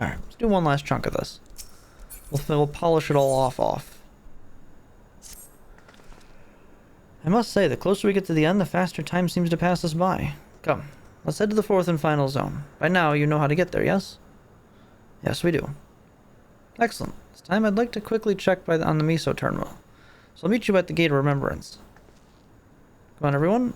Alright, let's do one last chunk of this. We'll polish it all off. I must say, the closer we get to the end, the faster time seems to pass us by. Come, let's head to the fourth and final zone. By now, you know how to get there, yes? Yes, we do. Excellent. This time I'd like to quickly check on the Miso terminal. So I'll meet you at the Gate of Remembrance. Come on, everyone.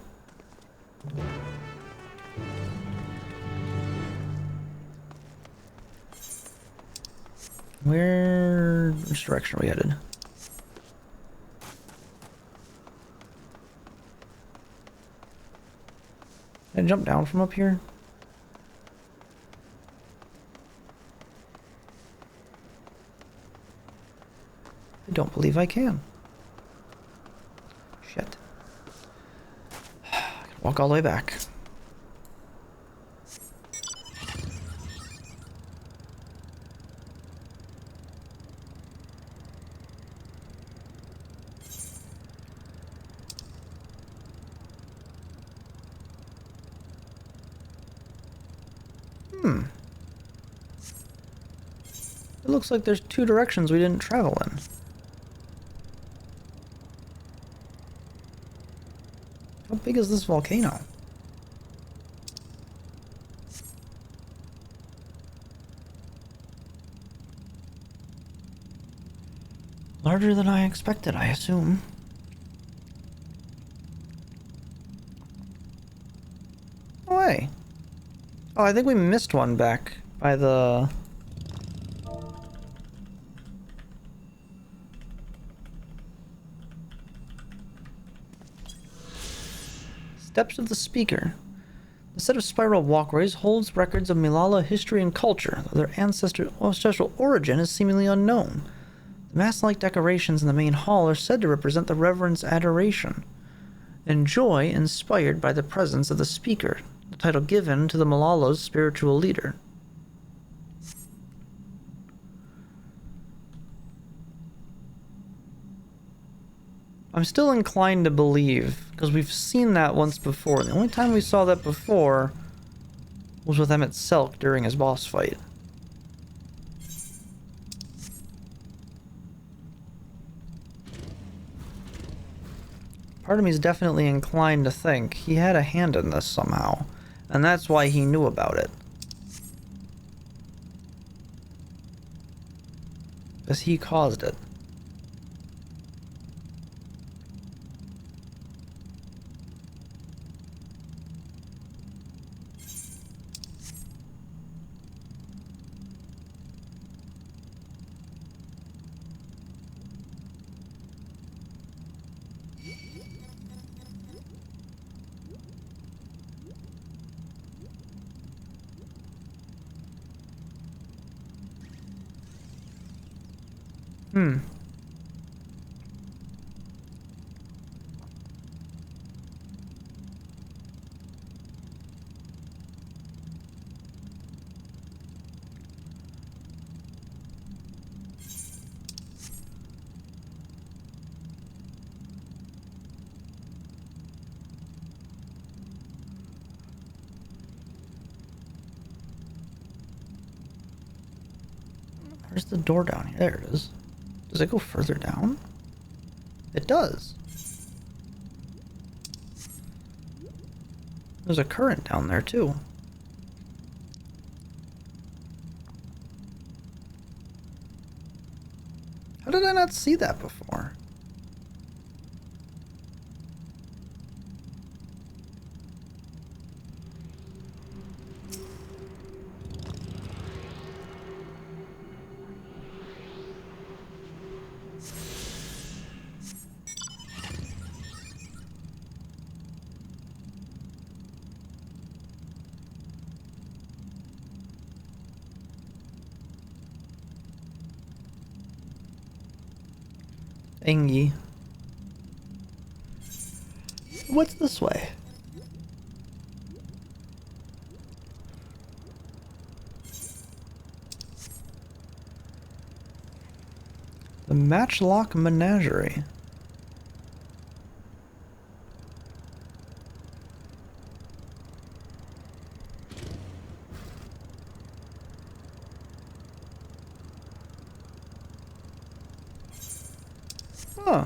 Which direction are we headed? Can I jump down from up here? I don't believe I can. Shit. I gotta walk all the way back. It looks like there's two directions we didn't travel in. How big is this volcano? Larger than I expected, I assume. Oh, hey. Oh, I think we missed one back by the... Steps of the Speaker. The set of spiral walkways holds records of Milala history and culture, though their ancestral origin is seemingly unknown. The mask-like decorations in the main hall are said to represent the reverence, adoration, and joy inspired by the presence of the Speaker, the title given to the Malala's spiritual leader. I'm still inclined to believe, because we've seen that once before. The only time we saw that before was with Emmett Selk during his boss fight. Part of me is definitely inclined to think he had a hand in this somehow, and that's why he knew about it. Because he caused it. Where's the door down here? There it is. Does it go further down? It does. There's a current down there too. How did I not see that before? Engie. What's this way? The Matchlock Menagerie. Huh.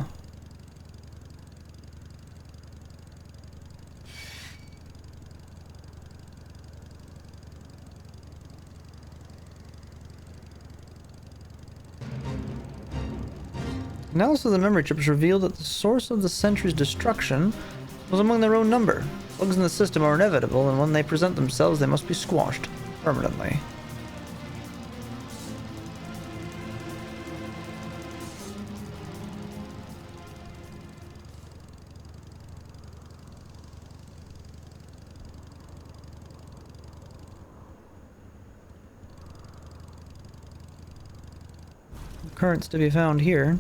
Analysis of the memory chips revealed that the source of the Sentry's destruction was among their own number. Bugs in the system are inevitable, and when they present themselves, they must be squashed permanently. Currents to be found here.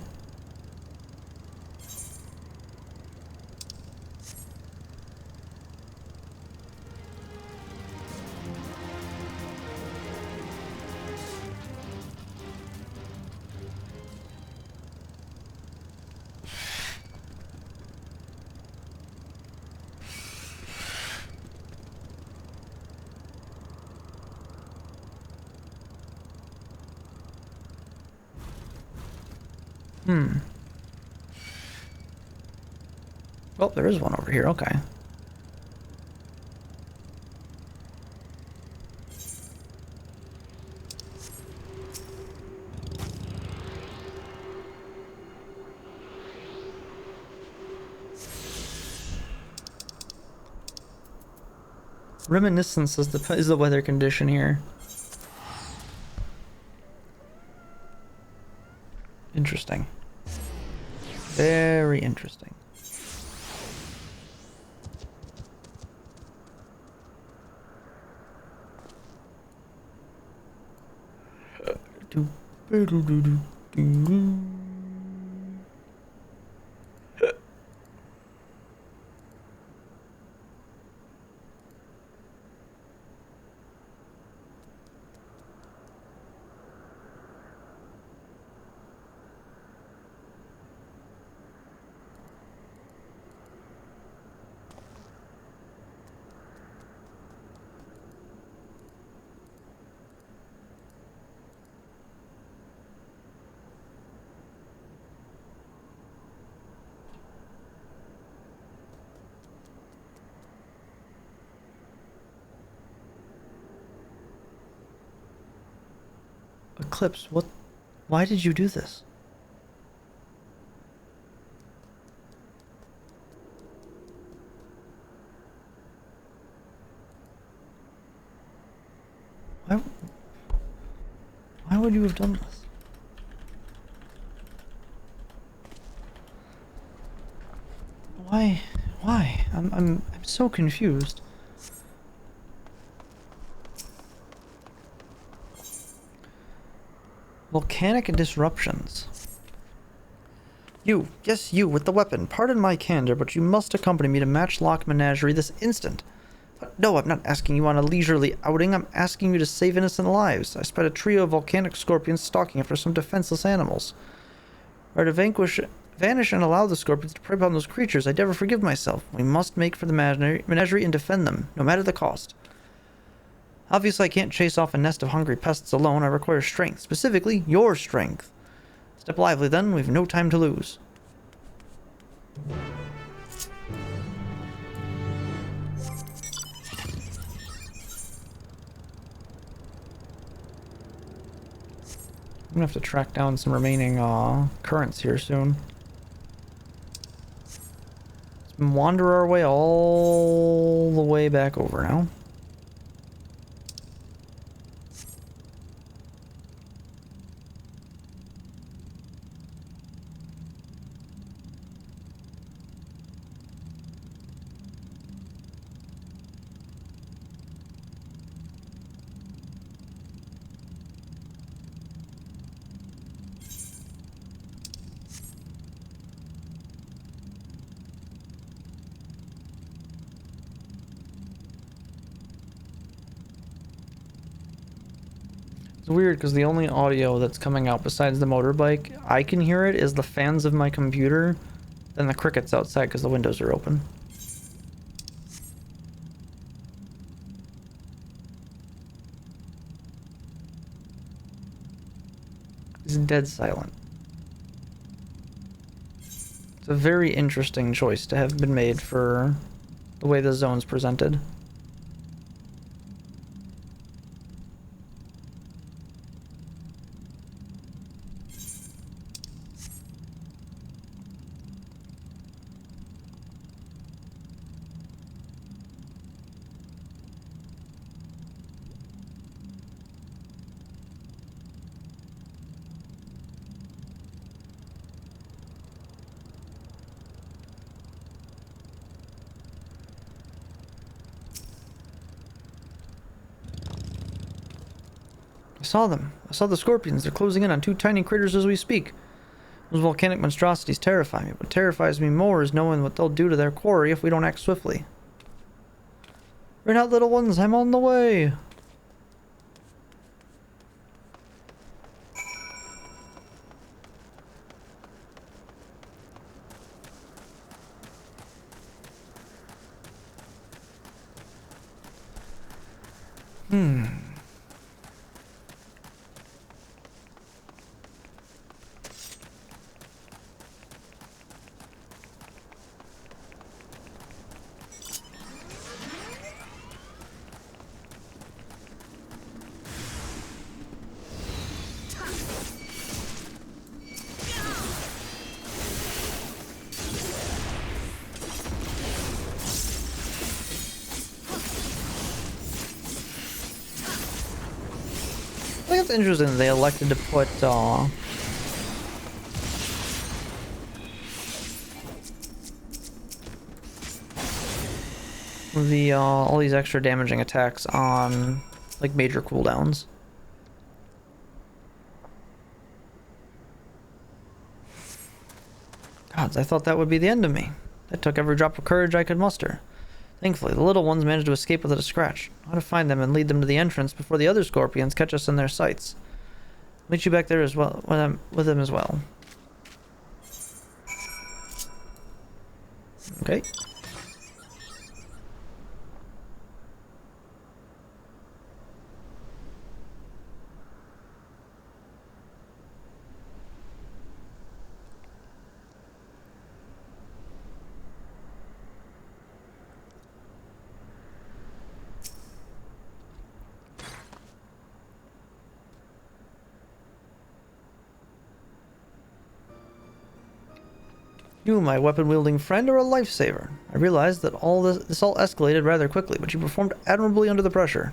Oh, there is one over here. Okay. Reminiscence is the weather condition here. Interesting. Very interesting. Eclipse, what? Why did you do this? Why would you have done this? Why? I'm so confused. Volcanic disruptions. You, yes, you, with the weapon. Pardon my candor, but you must accompany me to Matchlock Menagerie this instant. No, I'm not asking you on a leisurely outing. I'm asking you to save innocent lives. I spent a trio of volcanic scorpions stalking after some defenseless animals. Or to vanish and allow the scorpions to prey upon those creatures, I'd never forgive myself. We must make for the menagerie and defend them, no matter the cost. Obviously, I can't chase off a nest of hungry pests alone. I require strength. Specifically, your strength. Step lively, then. We've no time to lose. I'm gonna have to track down some remaining currents here soon. Let's wander our way all the way back over now. It's weird because the only audio that's coming out besides the motorbike, I can hear it, is the fans of my computer, then the crickets outside because the windows are open. It's dead silent. It's a very interesting choice to have been made for the way the zone's presented. I saw them. I saw the scorpions. They're closing in on 2 tiny critters as we speak. Those volcanic monstrosities terrify me. What terrifies me more is knowing what they'll do to their quarry if we don't act swiftly. Run out, little ones. I'm on the way. I think it's interesting that they elected to put the all these extra damaging attacks on like major cooldowns. Gods, I thought that would be the end of me. That took every drop of courage I could muster. Thankfully, the little ones managed to escape without a scratch. I ought to find them and lead them to the entrance before the other scorpions catch us in their sights. I'll meet you back there as well, with them as well. Okay. You, my weapon-wielding friend, are a lifesaver. I realized that all this all escalated rather quickly, but you performed admirably under the pressure.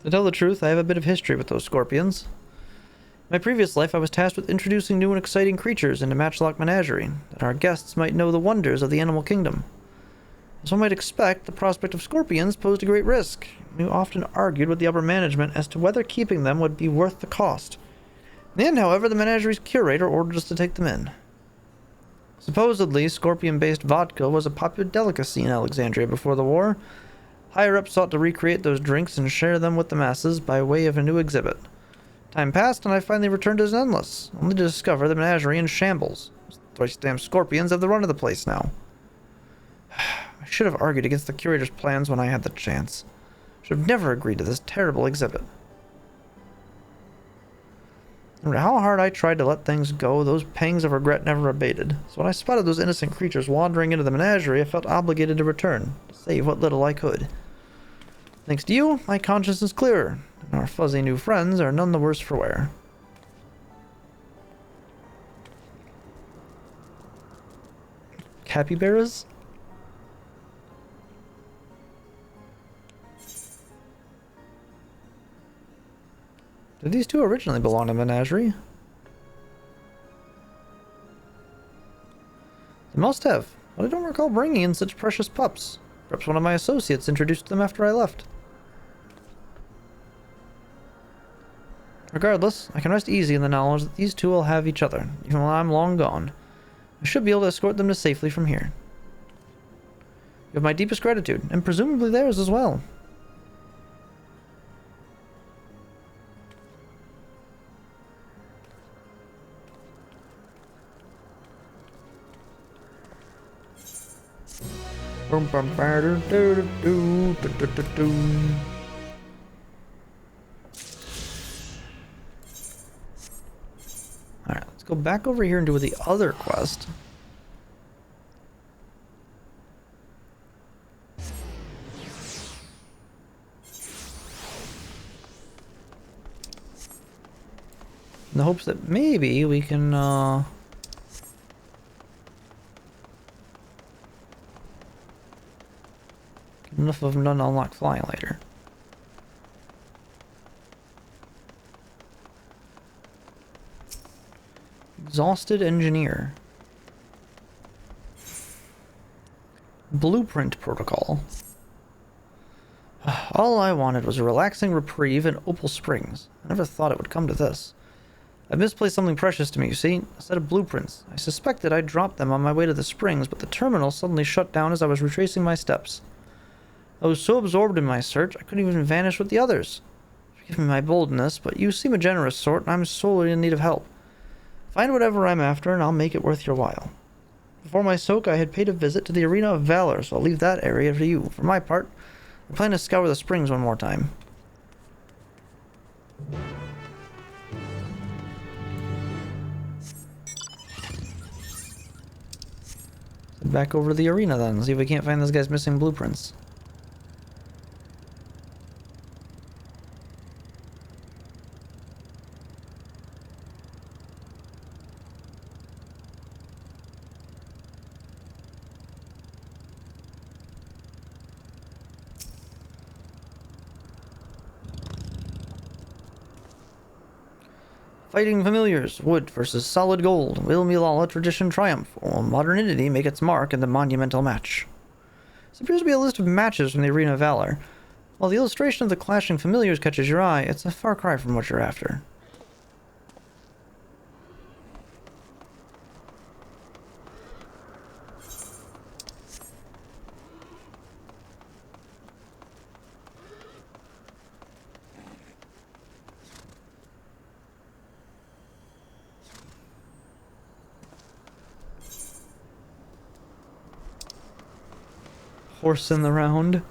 To tell the truth, I have a bit of history with those scorpions. In my previous life, I was tasked with introducing new and exciting creatures into Matchlock Menagerie, that our guests might know the wonders of the animal kingdom. As one might expect, the prospect of scorpions posed a great risk. We often argued with the upper management as to whether keeping them would be worth the cost. In the end, however, the menagerie's curator ordered us to take them in. Supposedly, scorpion-based vodka was a popular delicacy in Alexandria before the war. Higher-ups sought to recreate those drinks and share them with the masses by way of a new exhibit. Time passed, and I finally returned to Zenless, only to discover the menagerie in shambles. Those damn scorpions have the run of the place now. I should have argued against the curator's plans when I had the chance. Should have never agreed to this terrible exhibit. No matter how hard I tried to let things go, those pangs of regret never abated. So when I spotted those innocent creatures wandering into the menagerie, I felt obligated to return, to save what little I could. Thanks to you, my conscience is clearer, and our fuzzy new friends are none the worse for wear. Capybaras? Did these two originally belong to Menagerie? They must have, but I don't recall bringing in such precious pups. Perhaps one of my associates introduced them after I left. Regardless, I can rest easy in the knowledge that these two will have each other, even while I'm long gone. I should be able to escort them to safely from here. You have my deepest gratitude, and presumably theirs as well. back over here and do the other quest. In the hopes that maybe we can, get enough of them done to unlock flying later. Exhausted engineer. Blueprint protocol. All I wanted was a relaxing reprieve in Opal Springs. I never thought it would come to this. I misplaced something precious to me, you see? A set of blueprints. I suspected I'd dropped them on my way to the springs, but the terminal suddenly shut down as I was retracing my steps. I was so absorbed in my search, I couldn't even vanish with the others. Forgive me my boldness, but you seem a generous sort, and I'm sorely in need of help. Find whatever I'm after, and I'll make it worth your while. Before my soak, I had paid a visit to the Arena of Valor, so I'll leave that area to you. For my part, I plan to scour the springs one more time. Back over to the arena then, see if we can't find this guy's missing blueprints. Fighting familiars, wood versus solid gold. Will Milala tradition triumph, or will modernity make its mark in the monumental match? This appears to be a list of matches from the Arena of Valor. While the illustration of the clashing familiars catches your eye, it's a far cry from what you're after. Horse in the round.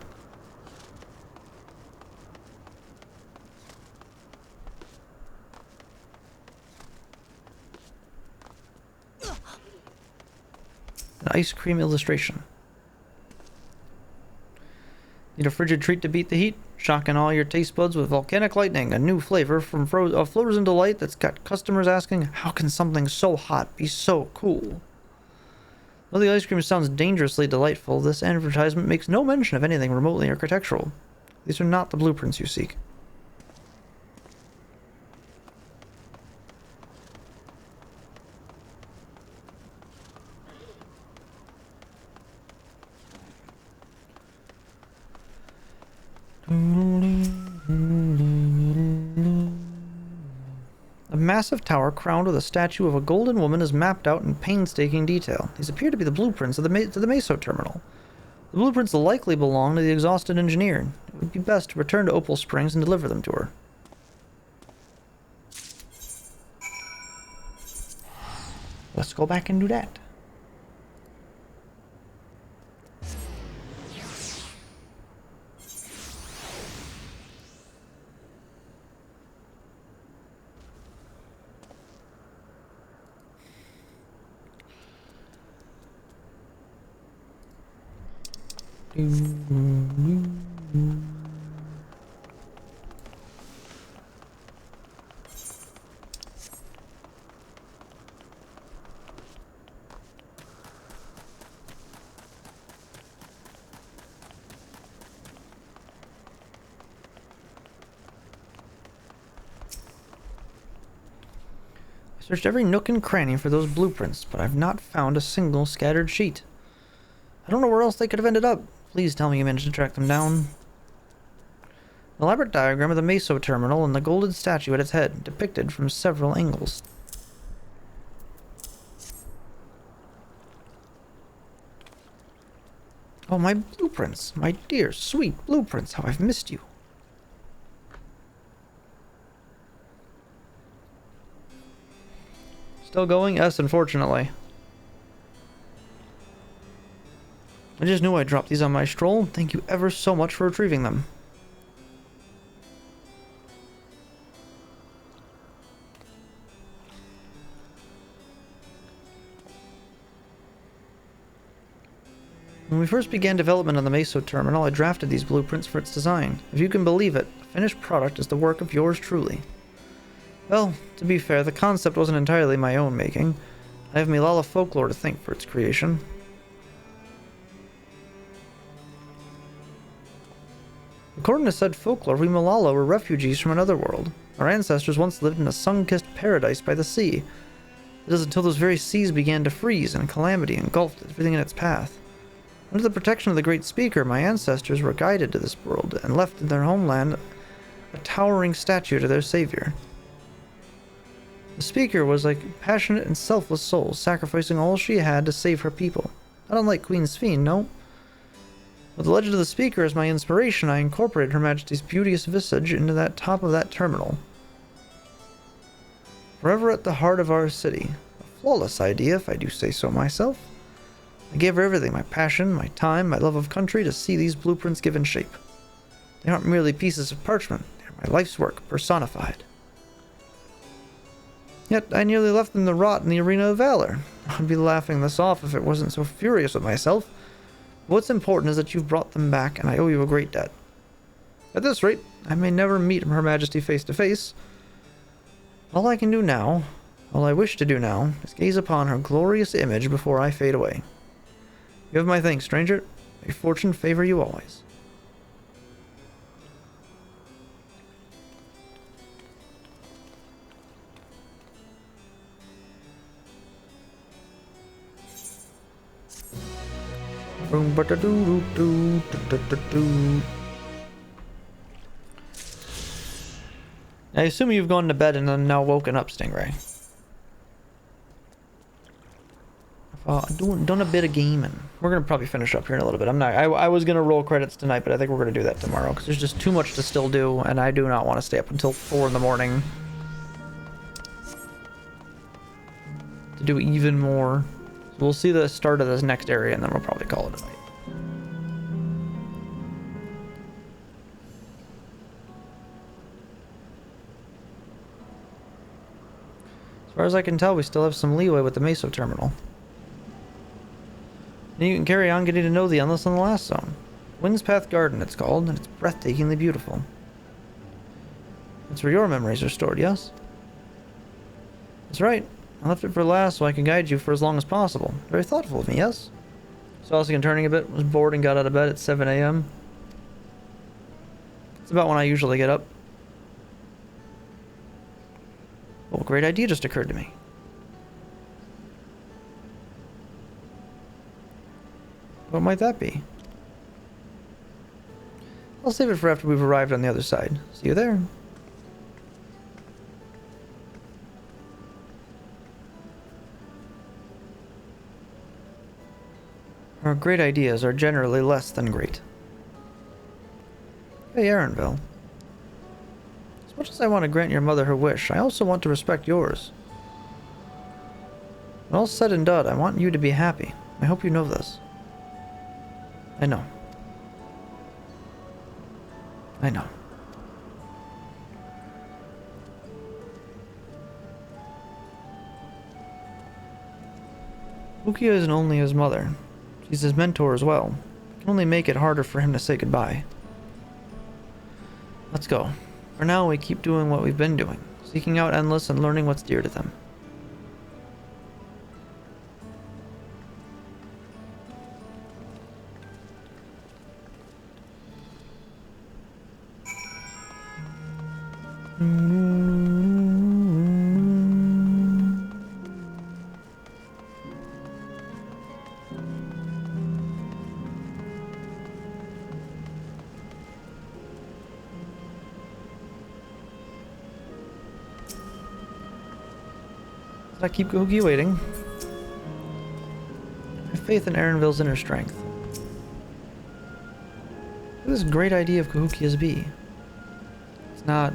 An ice cream illustration. Need a frigid treat to beat the heat? Shocking all your taste buds with volcanic lightning, a new flavor from Frozen Delight that's got customers asking, how can something so hot be so cool? Though the ice cream sounds dangerously delightful, this advertisement makes no mention of anything remotely architectural. These are not the blueprints you seek. A massive tower crowned with a statue of a golden woman is mapped out in painstaking detail. These appear to be the blueprints of the Meso terminal. The blueprints likely belong to the exhausted engineer. It would be best to return to Opal Springs and deliver them to her. Let's go back and do that. I searched every nook and cranny for those blueprints, but I've not found a single scattered sheet. I don't know where else they could have ended up. Please tell me you managed to track them down. An elaborate diagram of the Meso terminal and the golden statue at its head, depicted from several angles. Oh, my blueprints. My dear, sweet blueprints. How I've missed you. Still going? Yes, unfortunately. I just knew I dropped these on my stroll. Thank you ever so much for retrieving them. When we first began development on the Meso terminal, I drafted these blueprints for its design. If you can believe it, the finished product is the work of yours truly. Well, to be fair, the concept wasn't entirely my own making. I have Milala folklore to thank for its creation. According to said folklore, we Milala were refugees from another world. Our ancestors once lived in a sun-kissed paradise by the sea. It is until those very seas began to freeze and calamity engulfed everything in its path. Under the protection of the Great Speaker, my ancestors were guided to this world and left in their homeland a towering statue to their savior. The Speaker was like a passionate and selfless soul, sacrificing all she had to save her people. Not unlike Queen Sphene, no. With the legend of the Speaker as my inspiration, I incorporated Her Majesty's beauteous visage into that top of that terminal. Forever at the heart of our city. A flawless idea, if I do say so myself. I gave her everything, my passion, my time, my love of country, to see these blueprints given shape. They aren't merely pieces of parchment, they're my life's work, personified. Yet I nearly left them to rot in the arena of valor. I'd be laughing this off if it wasn't so furious with myself. What's important is that you've brought them back, and I owe you a great debt. At this rate, I may never meet Her Majesty face to face. All I can do now, all I wish to do now, is gaze upon her glorious image before I fade away. You have my thanks, stranger. May fortune favor you always. I assume you've gone to bed and then now woken up, Stingray. Done a bit of gaming. We're gonna probably finish up here in a little bit. I was gonna roll credits tonight, but I think we're gonna do that tomorrow because there's just too much to still do, and I do not want to stay up until 4 in the morning to do even more. So we'll see the start of this next area, and then we'll probably call it a night. As far as I can tell, we still have some leeway with the Meso terminal. And you can carry on getting to know the Endless in the last zone. Wind's Path Garden, it's called, and it's breathtakingly beautiful. That's where your memories are stored, yes? That's right. I left it for last so I can guide you for as long as possible. Very thoughtful of me, yes? Saw us again turning a bit, was bored and got out of bed at 7 a.m. It's about when I usually get up. Well, a great idea just occurred to me. What might that be? I'll save it for after we've arrived on the other side. See you there. Our great ideas are generally less than great. Hey, Aaronville. As much as I want to grant your mother her wish, I also want to respect yours. When all's said and done, I want you to be happy. I hope you know this. I know. I know. Ukiyo isn't only his mother. She's his mentor as well. It can only make it harder for him to say goodbye. Let's go. For now, we keep doing what we've been doing, seeking out Endless and learning what's dear to them. I keep Googie waiting. I have faith in Aaronville's inner strength. Look at this great idea of Kahukia's bee. It's not...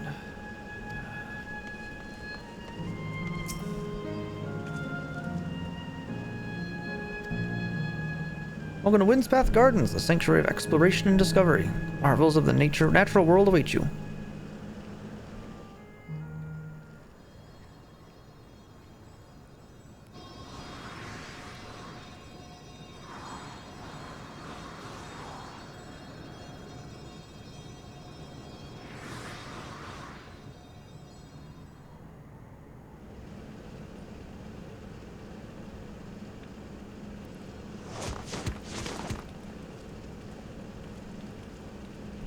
Welcome to Wind's Path Gardens, the sanctuary of exploration and discovery. Marvels of the natural world await you.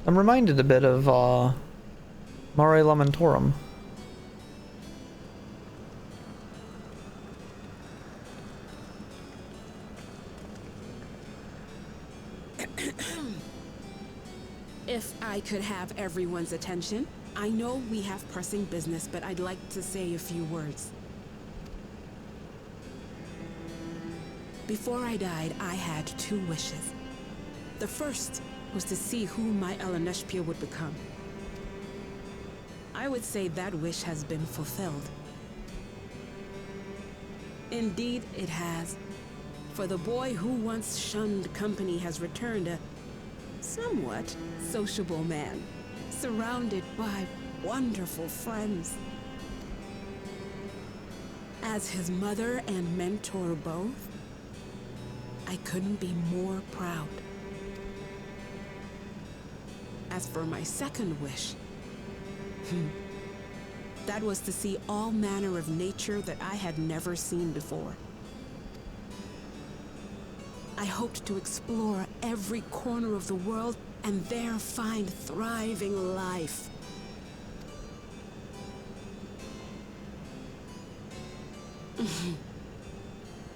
I'm reminded a bit of Mare Lamentorum. If I could have everyone's attention, I know we have pressing business, but I'd like to say a few words. Before I died, I had 2 wishes. The first was to see who my Eleneshpia would become. I would say that wish has been fulfilled. Indeed, it has. For the boy who once shunned company has returned a somewhat sociable man, surrounded by wonderful friends. As his mother and mentor both, I couldn't be more proud. As for my second wish, that was to see all manner of nature that I had never seen before. I hoped to explore every corner of the world and there find thriving life.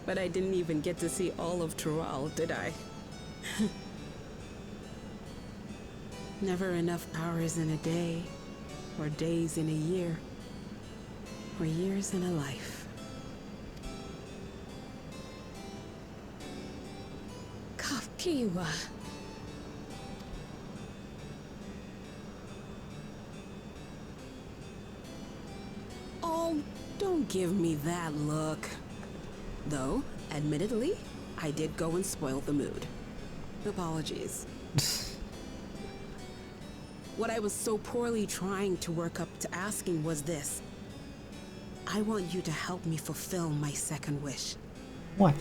But I didn't even get to see all of Stroll, did I? Never enough hours in a day, or days in a year, or years in a life. Kakiwa. Oh, don't give me that look. Though, admittedly, I did go and spoil the mood. Apologies. What I was so poorly trying to work up to asking was this. I want you to help me fulfill my second wish. What?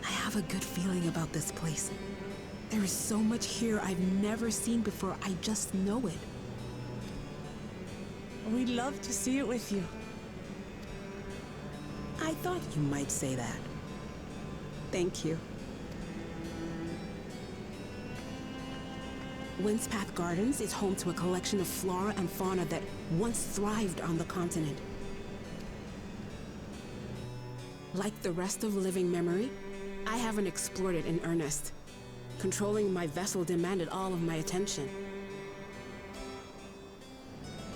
I have a good feeling about this place. There is so much here I've never seen before, I just know it. We'd love to see it with you. I thought you might say that. Thank you. Windspath Gardens is home to a collection of flora and fauna that once thrived on the continent. Like the rest of living memory, I haven't explored it in earnest. Controlling my vessel demanded all of my attention.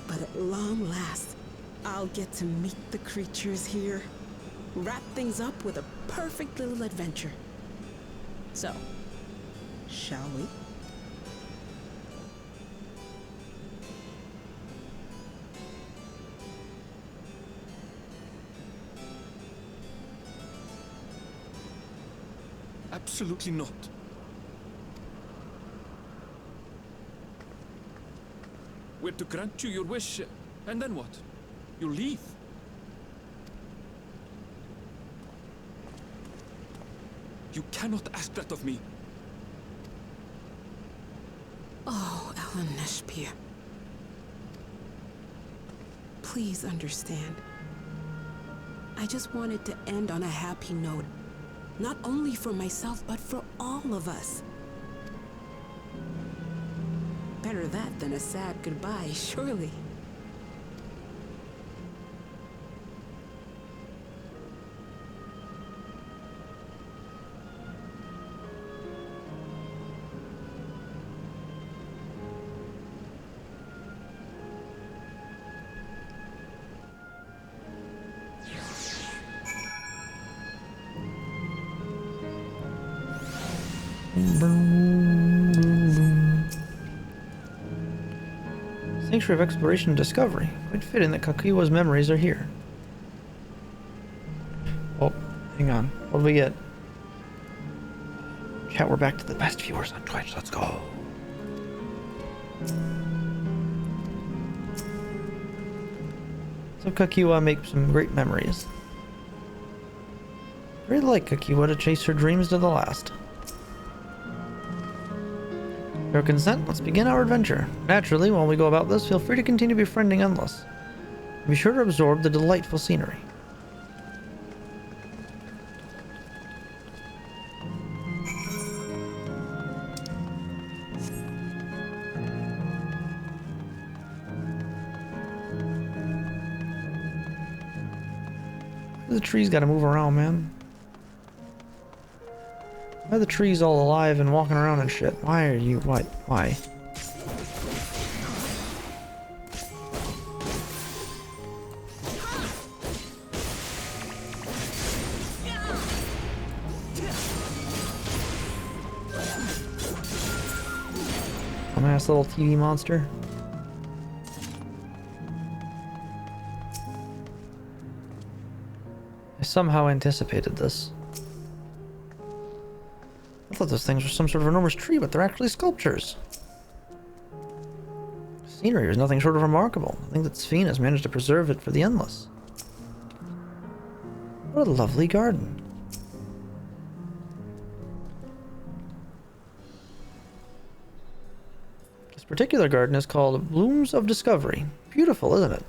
But at long last, I'll get to meet the creatures here. Wrap things up with a perfect little adventure. So, shall we? Absolutely not. We're to grant you your wish, and then what? You'll leave. You cannot ask that of me. Oh, Eleneshpia. Please understand. I just wanted to end on a happy note. Not only for myself, but for all of us. Better that than a sad goodbye, surely. Sanctuary of Exploration and Discovery. Quite fitting that Kakiwa's memories are here. Oh, hang on. What do we get? Chat, we're back to the best viewers on Twitch. Let's go. So Kakiwa makes some great memories. I really like Kakiwa to chase her dreams to the last. With your consent, let's begin our adventure. Naturally, while we go about this, feel free to continue befriending Endless. Be sure to absorb the delightful scenery. The trees gotta move around, man. Why are the trees all alive and walking around and shit? Why are you... What? Why? Dumbass little TV monster. I somehow anticipated this. I thought those things were some sort of enormous tree, but they're actually sculptures. The scenery is nothing short of remarkable. I think that Sphene has managed to preserve it for the endless. What a lovely garden. This particular garden is called Blooms of Discovery. Beautiful, isn't it?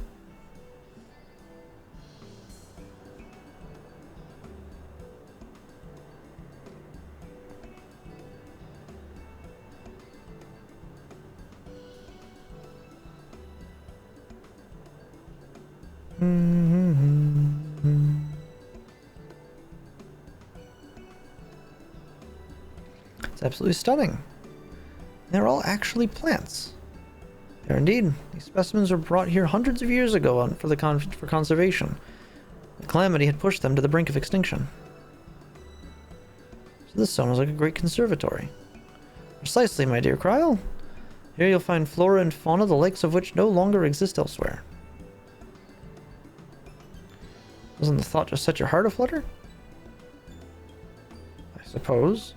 It's absolutely stunning. They're all actually plants. They're indeed. These specimens were brought here hundreds of years ago for conservation. The calamity had pushed them to the brink of extinction. So this zone was like a great conservatory. Precisely, my dear Kryl. Here you'll find flora and fauna, the likes of which no longer exist elsewhere. Doesn't the thought just set your heart aflutter? I suppose.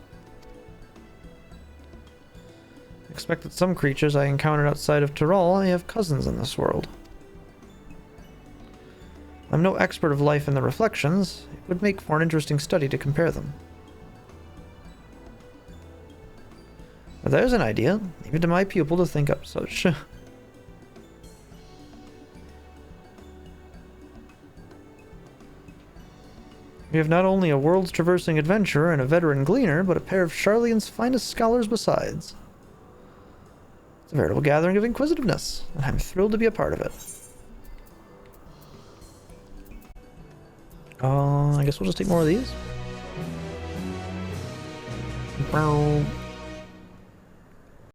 Expect that some creatures I encountered outside of Tyrol I have cousins in this world. I'm no expert of life in the reflections. It would make for an interesting study to compare them. But there's an idea, even to my pupil to think up such. We have not only a world's traversing adventurer and a veteran gleaner, but a pair of Sharlayan's finest scholars besides. It's a veritable gathering of inquisitiveness, and I'm thrilled to be a part of it. I guess we'll just take more of these. Bow.